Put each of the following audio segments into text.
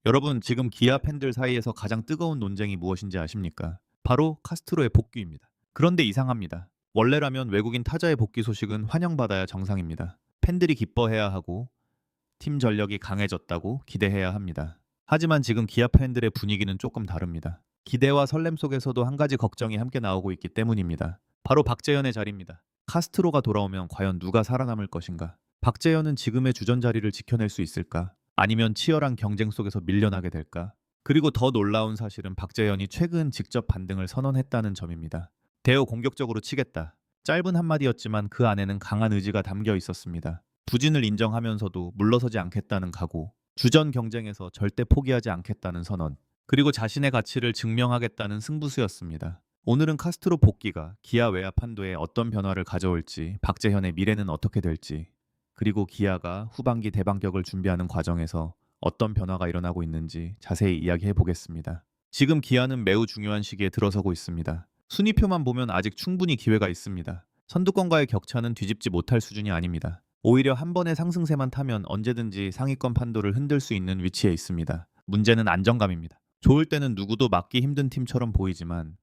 여러분, 지금 기아 팬들 사이에서 가장 뜨거운 논쟁이 무엇인지 아십니까? 바로 카스트로의 복귀입니다. 그런데 이상합니다. 원래라면 외국인 타자의 복귀 소식은 환영받아야 정상입니다. 팬들이 기뻐해야 하고 팀 전력이 강해졌다고 기대해야 합니다. 하지만 지금 기아 팬들의 분위기는 조금 다릅니다. 기대와 설렘 속에서도 한 가지 걱정이 함께 나오고 있기 때문입니다. 바로 박재현의 자리입니다. 카스트로가 돌아오면 과연 누가 살아남을 것인가? 박재현은 지금의 주전 자리를 지켜낼 수 있을까? 아니면 치열한 경쟁 속에서 밀려나게 될까? 그리고 더 놀라운 사실은 박재현이 최근 직접 반등을 선언했다는 점입니다. 대호 공격적으로 치겠다. 짧은 한마디였지만 그 안에는 강한 의지가 담겨 있었습니다. 부진을 인정하면서도 물러서지 않겠다는 각오, 주전 경쟁에서 절대 포기하지 않겠다는 선언, 그리고 자신의 가치를 증명하겠다는 승부수였습니다. 오늘은 카스트로 복귀가 기아 외야 판도에 어떤 변화를 가져올지, 박재현의 미래는 어떻게 될지, 그리고 기아가 후반기 대반격을 준비하는 과정에서 어떤 변화가 일어나고 있는지 자세히 이야기해 보겠습니다. 지금 기아는 매우 중요한 시기에 들어서고 있습니다. 순위표만 보면 아직 충분히 기회가 있습니다. 선두권과의 격차는 뒤집지 못할 수준이 아닙니다. 오히려 한 번의 상승세만 타면 언제든지 상위권 판도를 흔들 수 있는 위치에 있습니다. 문제는 안정감입니다. 좋을 때는 누구도 막기 힘든 팀처럼 보이지만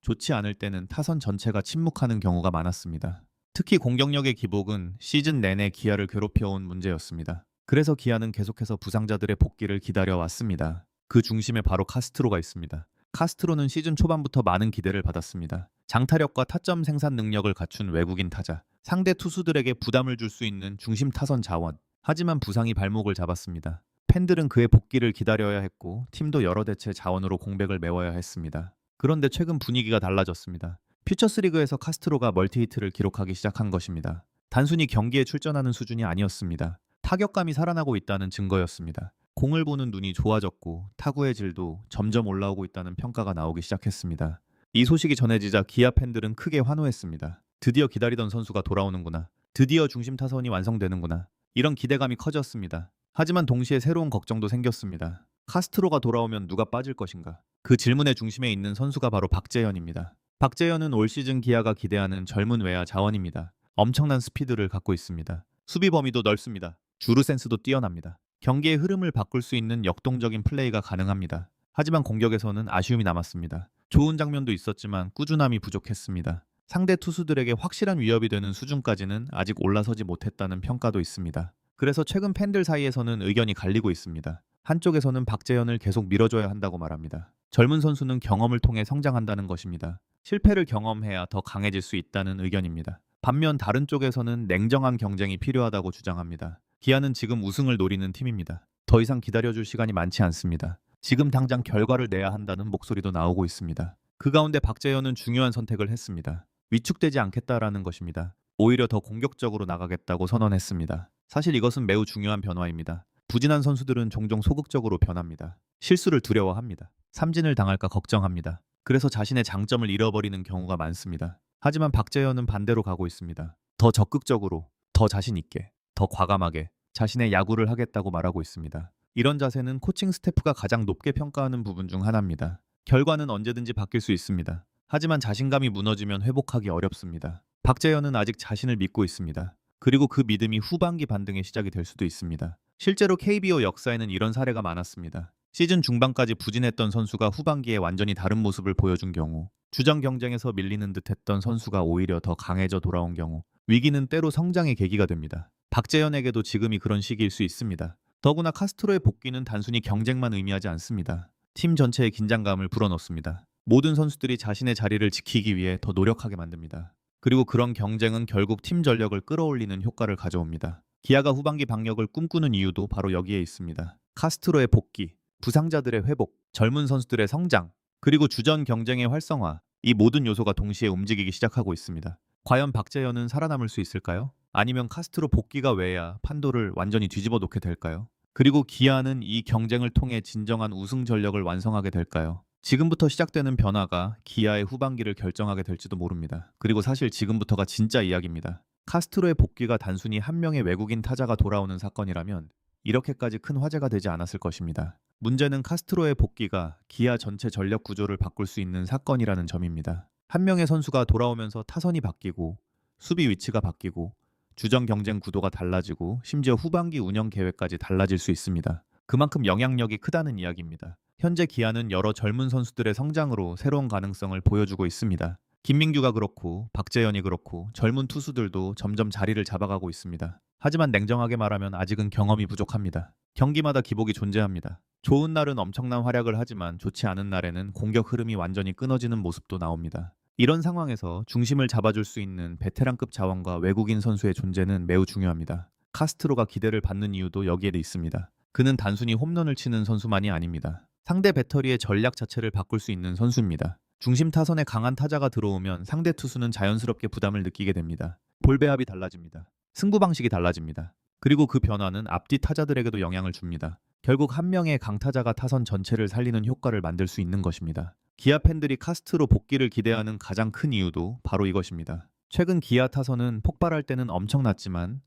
좋지 않을 때는 타선 전체가 침묵하는 경우가 많았습니다. 특히 공격력의 기복은 시즌 내내 기아를 괴롭혀온 문제였습니다. 그래서 기아는 계속해서 부상자들의 복귀를 기다려왔습니다. 그 중심에 바로 카스트로가 있습니다. 카스트로는 시즌 초반부터 많은 기대를 받았습니다. 장타력과 타점 생산 능력을 갖춘 외국인 타자, 상대 투수들에게 부담을 줄 수 있는 중심 타선 자원. 하지만 부상이 발목을 잡았습니다. 팬들은 그의 복귀를 기다려야 했고 팀도 여러 대체 자원으로 공백을 메워야 했습니다. 그런데 최근 분위기가 달라졌습니다. 퓨처스리그에서 카스트로가 멀티히트를 기록하기 시작한 것입니다. 단순히 경기에 출전하는 수준이 아니었습니다. 타격감이 살아나고 있다는 증거였습니다. 공을 보는 눈이 좋아졌고 타구의 질도 점점 올라오고 있다는 평가가 나오기 시작했습니다. 이 소식이 전해지자 기아 팬들은 크게 환호했습니다. 드디어 기다리던 선수가 돌아오는구나. 드디어 중심 타선이 완성되는구나. 이런 기대감이 커졌습니다. 하지만 동시에 새로운 걱정도 생겼습니다. 카스트로가 돌아오면 누가 빠질 것인가? 그 질문의 중심에 있는 선수가 바로 박재현입니다. 박재현은 올 시즌 기아가 기대하는 젊은 외야 자원입니다. 엄청난 스피드를 갖고 있습니다. 수비 범위도 넓습니다. 주루 센스도 뛰어납니다. 경기의 흐름을 바꿀 수 있는 역동적인 플레이가 가능합니다. 하지만 공격에서는 아쉬움이 남았습니다. 좋은 장면도 있었지만 꾸준함이 부족했습니다. 상대 투수들에게 확실한 위협이 되는 수준까지는 아직 올라서지 못했다는 평가도 있습니다. 그래서 최근 팬들 사이에서는 의견이 갈리고 있습니다. 한쪽에서는 박재현을 계속 밀어줘야 한다고 말합니다. 젊은 선수는 경험을 통해 성장한다는 것입니다. 실패를 경험해야 더 강해질 수 있다는 의견입니다. 반면 다른 쪽에서는 냉정한 경쟁이 필요하다고 주장합니다. 기아는 지금 우승을 노리는 팀입니다. 더 이상 기다려줄 시간이 많지 않습니다. 지금 당장 결과를 내야 한다는 목소리도 나오고 있습니다. 그 가운데 박재현은 중요한 선택을 했습니다. 위축되지 않겠다라는 것입니다. 오히려 더 공격적으로 나가겠다고 선언했습니다. 사실 이것은 매우 중요한 변화입니다. 부진한 선수들은 종종 소극적으로 변합니다. 실수를 두려워합니다. 삼진을 당할까 걱정합니다. 그래서 자신의 장점을 잃어버리는 경우가 많습니다. 하지만 박재현은 반대로 가고 있습니다. 더 적극적으로, 더 자신 있게, 더 과감하게 자신의 야구를 하겠다고 말하고 있습니다. 이런 자세는 코칭 스태프가 가장 높게 평가하는 부분 중 하나입니다. 결과는 언제든지 바뀔 수 있습니다. 하지만 자신감이 무너지면 회복하기 어렵습니다. 박재현은 아직 자신을 믿고 있습니다. 그리고 그 믿음이 후반기 반등의 시작이 될 수도 있습니다. 실제로 KBO 역사에는 이런 사례가 많았습니다. 시즌 중반까지 부진했던 선수가 후반기에 완전히 다른 모습을 보여준 경우, 주전 경쟁에서 밀리는 듯했던 선수가 오히려 더 강해져 돌아온 경우, 위기는 때로 성장의 계기가 됩니다. 박재현에게도 지금이 그런 시기일 수 있습니다. 더구나 카스트로의 복귀는 단순히 경쟁만 의미하지 않습니다. 팀 전체의 긴장감을 불어넣습니다. 모든 선수들이 자신의 자리를 지키기 위해 더 노력하게 만듭니다. 그리고 그런 경쟁은 결국 팀 전력을 끌어올리는 효과를 가져옵니다. 기아가 후반기 방역을 꿈꾸는 이유도 바로 여기에 있습니다. 카스트로의 복귀, 부상자들의 회복, 젊은 선수들의 성장, 그리고 주전 경쟁의 활성화, 이 모든 요소가 동시에 움직이기 시작하고 있습니다. 과연 박재현은 살아남을 수 있을까요? 아니면 카스트로 복귀가 외야 판도를 완전히 뒤집어 놓게 될까요? 그리고 기아는 이 경쟁을 통해 진정한 우승 전력을 완성하게 될까요? 지금부터 시작되는 변화가 기아의 후반기를 결정하게 될지도 모릅니다. 그리고 사실 지금부터가 진짜 이야기입니다. 카스트로의 복귀가 단순히 한 명의 외국인 타자가 돌아오는 사건이라면 이렇게까지 큰 화제가 되지 않았을 것입니다. 문제는 카스트로의 복귀가 기아 전체 전력 구조를 바꿀 수 있는 사건이라는 점입니다. 한 명의 선수가 돌아오면서 타선이 바뀌고 수비 위치가 바뀌고 주전 경쟁 구도가 달라지고 심지어 후반기 운영 계획까지 달라질 수 있습니다. 그만큼 영향력이 크다는 이야기입니다. 현재 기아는 여러 젊은 선수들의 성장으로 새로운 가능성을 보여주고 있습니다. 김민규가 그렇고 박재현이 그렇고 젊은 투수들도 점점 자리를 잡아가고 있습니다. 하지만 냉정하게 말하면 아직은 경험이 부족합니다. 경기마다 기복이 존재합니다. 좋은 날은 엄청난 활약을 하지만 좋지 않은 날에는 공격 흐름이 완전히 끊어지는 모습도 나옵니다. 이런 상황에서 중심을 잡아줄 수 있는 베테랑급 자원과 외국인 선수의 존재는 매우 중요합니다. 카스트로가 기대를 받는 이유도 여기에 있습니다. 그는 단순히 홈런을 치는 선수만이 아닙니다. 상대 배터리의 전략 자체를 바꿀 수 있는 선수입니다. 중심 타선에 강한 타자가 들어오면 상대 투수는 자연스럽게 부담을 느끼게 됩니다. 볼 배합이 달라집니다. 승부 방식이 달라집니다. 그리고 그 변화는 앞뒤 타자들에게도 영향을 줍니다. 결국 한 명의 강타자가 타선 전체를 살리는 효과를 만들 수 있는 것입니다. 기아 팬들이 카스트로 복귀를 기대하는 가장 큰 이유도 바로 이것입니다. 최근 기아 타선은 폭발할 때는 엄청났지만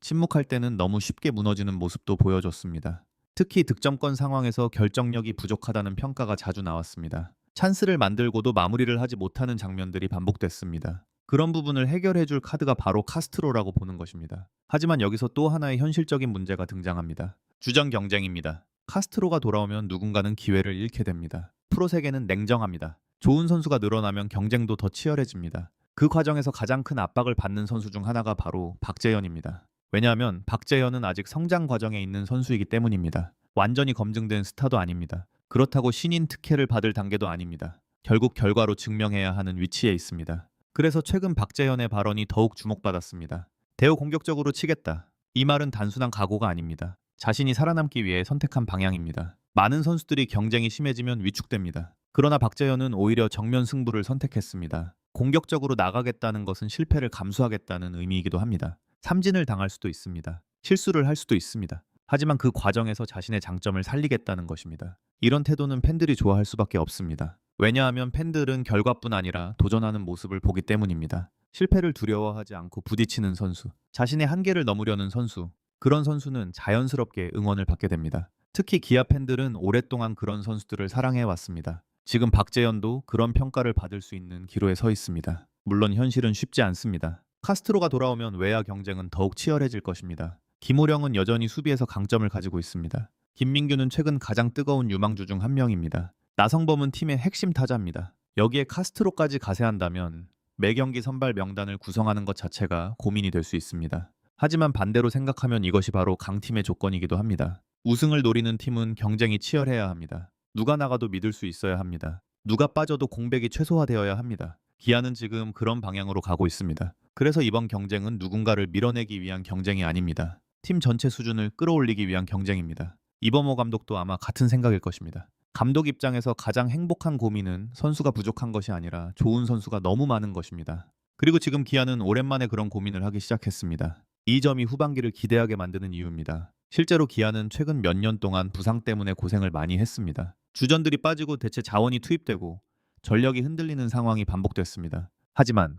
침묵할 때는 너무 쉽게 무너지는 모습도 보여줬습니다. 특히 득점권 상황에서 결정력이 부족하다는 평가가 자주 나왔습니다. 찬스를 만들고도 마무리를 하지 못하는 장면들이 반복됐습니다. 그런 부분을 해결해줄 카드가 바로 카스트로라고 보는 것입니다. 하지만 여기서 또 하나의 현실적인 문제가 등장합니다. 주전 경쟁입니다. 카스트로가 돌아오면 누군가는 기회를 잃게 됩니다. 프로 세계는 냉정합니다. 좋은 선수가 늘어나면 경쟁도 더 치열해집니다. 그 과정에서 가장 큰 압박을 받는 선수 중 하나가 바로 박재현입니다. 왜냐하면 박재현은 아직 성장 과정에 있는 선수이기 때문입니다. 완전히 검증된 스타도 아닙니다. 그렇다고 신인 특혜를 받을 단계도 아닙니다. 결국 결과로 증명해야 하는 위치에 있습니다. 그래서 최근 박재현의 발언이 더욱 주목받았습니다. 대우 공격적으로 치겠다. 이 말은 단순한 각오가 아닙니다. 자신이 살아남기 위해 선택한 방향입니다. 많은 선수들이 경쟁이 심해지면 위축됩니다. 그러나 박재현은 오히려 정면 승부를 선택했습니다. 공격적으로 나가겠다는 것은 실패를 감수하겠다는 의미이기도 합니다. 삼진을 당할 수도 있습니다. 실수를 할 수도 있습니다. 하지만 그 과정에서 자신의 장점을 살리겠다는 것입니다. 이런 태도는 팬들이 좋아할 수밖에 없습니다. 왜냐하면 팬들은 결과뿐 아니라 도전하는 모습을 보기 때문입니다. 실패를 두려워하지 않고 부딪히는 선수, 자신의 한계를 넘으려는 선수, 그런 선수는 자연스럽게 응원을 받게 됩니다. 특히 기아 팬들은 오랫동안 그런 선수들을 사랑해왔습니다. 지금 박재현도 그런 평가를 받을 수 있는 기로에 서 있습니다. 물론 현실은 쉽지 않습니다. 카스트로가 돌아오면 외야 경쟁은 더욱 치열해질 것입니다. 김호령은 여전히 수비에서 강점을 가지고 있습니다. 김민규는 최근 가장 뜨거운 유망주 중 한 명입니다. 나성범은 팀의 핵심 타자입니다. 여기에 카스트로까지 가세한다면 매 경기 선발 명단을 구성하는 것 자체가 고민이 될 수 있습니다. 하지만 반대로 생각하면 이것이 바로 강팀의 조건이기도 합니다. 우승을 노리는 팀은 경쟁이 치열해야 합니다. 누가 나가도 믿을 수 있어야 합니다. 누가 빠져도 공백이 최소화되어야 합니다. 기아는 지금 그런 방향으로 가고 있습니다. 그래서 이번 경쟁은 누군가를 밀어내기 위한 경쟁이 아닙니다. 팀 전체 수준을 끌어올리기 위한 경쟁입니다. 이범호 감독도 아마 같은 생각일 것입니다. 감독 입장에서 가장 행복한 고민은 선수가 부족한 것이 아니라 좋은 선수가 너무 많은 것입니다. 그리고 지금 기아는 오랜만에 그런 고민을 하기 시작했습니다. 이 점이 후반기를 기대하게 만드는 이유입니다. 실제로 기아는 최근 몇 년 동안 부상 때문에 고생을 많이 했습니다. 주전들이 빠지고 대체 자원이 투입되고 전력이 흔들리는 상황이 반복됐습니다. 하지만